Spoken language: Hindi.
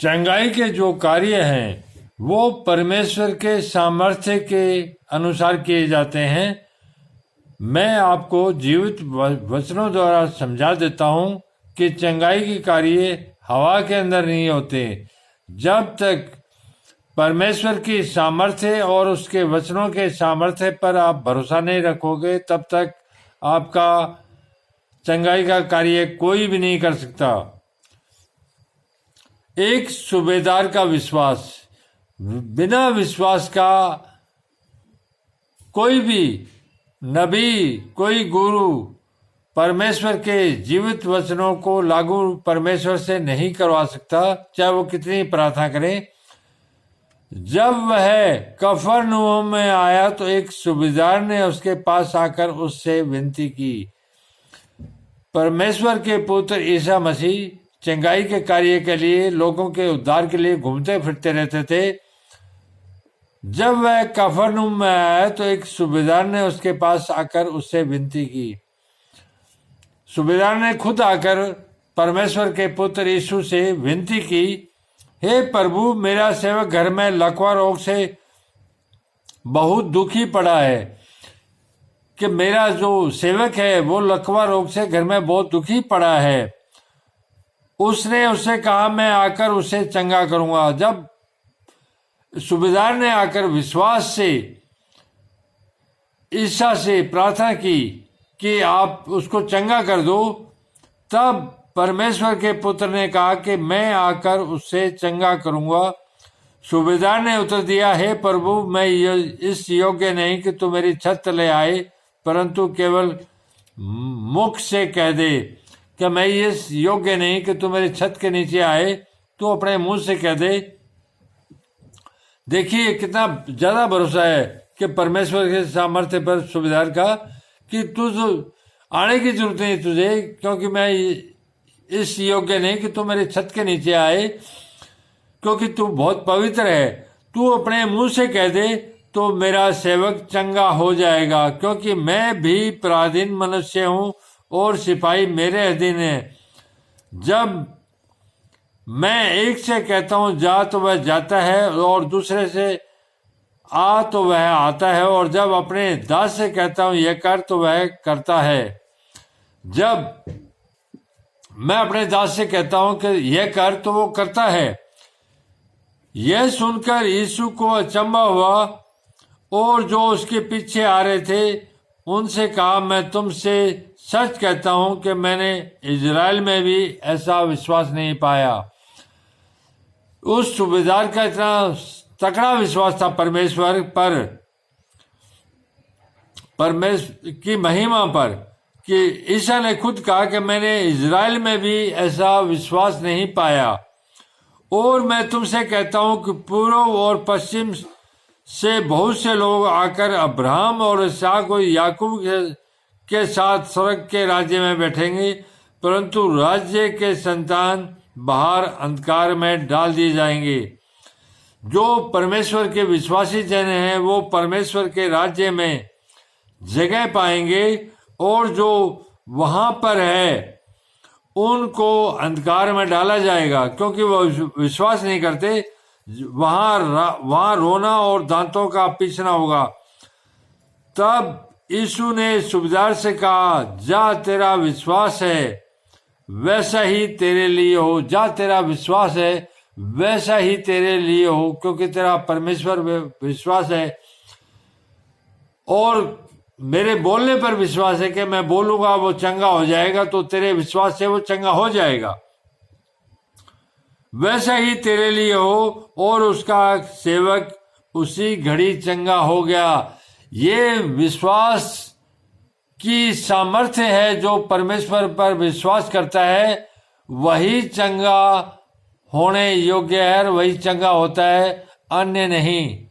चंगाई के जो कार्य हैं वो परमेश्वर के सामर्थ्य के अनुसार किए जाते हैं। मैं आपको जीवित वचनों द्वारा समझा देता हूं कि चंगाई के कार्य हवा के अंदर नहीं होते। जब तक परमेश्वर की सामर्थ्य और उसके वचनों के सामर्थ्य पर आप भरोसा नहीं रखोगे, तब तक आपका चंगाई का कार्य कोई भी नहीं कर सकता। एक सूबेदार का विश्वास, बिना विश्वास का कोई भी नबी, कोई गुरु परमेश्वर के जीवित वचनों को लागू परमेश्वर से नहीं करवा सकता, चाहे वो कितनी प्रार्थना करे। जब वह कफरनहूम में आया तो एक सूबेदार ने उसके पास आकर उससे विनती की। परमेश्वर के पुत्र ईसा मसीह चंगाई के कार्य के लिए, लोगों के उद्धार के लिए घूमते फिरते रहते थे। जब वह कफरनहूम में आया तो एक सूबेदार ने उसके पास आकर उससे विनती की। सूबेदार ने खुद आकर परमेश्वर के पुत्र यीशु से विनती की, हे प्रभु, मेरा सेवक घर में लकवा रोग से बहुत दुखी पड़ा है। कि मेरा जो सेवक है वो लकवा रोग से घर में बहुत दुखी पड़ा है। उसने उससे कहा, मैं आकर उसे चंगा करूंगा। जब सूबेदार ने आकर विश्वास से ईसा से प्रार्थना की कि आप उसको चंगा कर दो, तब परमेश्वर के पुत्र ने कहा कि मैं आकर उससे चंगा करूंगा। सूबेदार ने उत्तर दिया, हे प्रभु, मैं इस योग्य नहीं कि तू मेरी छत ले आए, परंतु केवल मुख से कह दे कि मैं इस योग्य नहीं कि तू मेरी छत के नीचे आए, तू अपने मुंह से कह दे। देखिए कितना ज्यादा भरोसा है कि परमेश्वर के सामर्थ्य पर सूबेदार का, कि तुझ आने की जरूरत नहीं तुझे, क्योंकि मैं इस योग्य नहीं कि तू मेरे छत के नीचे आए, क्योंकि तू बहुत पवित्र है। तू अपने मुंह से कह दे तो मेरा सेवक चंगा हो जाएगा, क्योंकि मैं भी पराधीन मनुष्य हूं और सिपाही मेरे अधीन है। जब मैं एक से कहता हूं जा तो वह जाता है, और दूसरे से आ तो वह आता है, और जब अपने दास से कहता हूं यह कर तो वह करता है। जब मैं अपने दास से कहता हूं कि यह कर तो वो करता है। यह सुनकर यीशु को अचंभा हुआ, और जो उसके पीछे आ रहे थे उनसे कहा, मैं तुमसे सच कहता हूं कि मैंने इजराइल में भी ऐसा विश्वास नहीं पाया। उस सूबेदार का इतना तकड़ा विश्वास था परमेश्वर पर, परमेश्वर की महिमा पर, कि ईसा ने खुद कहा कि मैंने इजराइल में भी ऐसा विश्वास नहीं पाया। और मैं तुमसे कहता हूं कि पूर्व और पश्चिम से बहुत से लोग आकर अब्राहम और इसहाक और याकूब के साथ स्वर्ग के राज्य में बैठेंगे, परंतु राज्य के संतान बाहर अंधकार में डाल दिए जाएंगे। जो परमेश्वर के विश्वासी जन हैं वो परमेश्वर के राज्य में जगह पाएंगे, और जो वहां पर है उनको अंधकार में डाला जाएगा, क्योंकि वो विश्वास नहीं करते। वहां रोना और दांतों का पीसना होगा। तब यीशु ने सूबेदार से कहा, जा तेरा विश्वास है वैसा ही तेरे लिए हो। जा तेरा विश्वास है वैसा ही तेरे लिए हो, क्योंकि तेरा परमेश्वर विश्वास है और मेरे बोलने पर विश्वास है कि मैं बोलूंगा वो चंगा हो जाएगा, तो तेरे विश्वास से वो चंगा हो जाएगा। वैसा ही तेरे लिए हो। और उसका सेवक उसी घड़ी चंगा हो गया। ये विश्वास की सामर्थ्य है। जो परमेश्वर पर विश्वास करता है वही चंगा होने योग्य है, वही चंगा होता है, अन्य नहीं।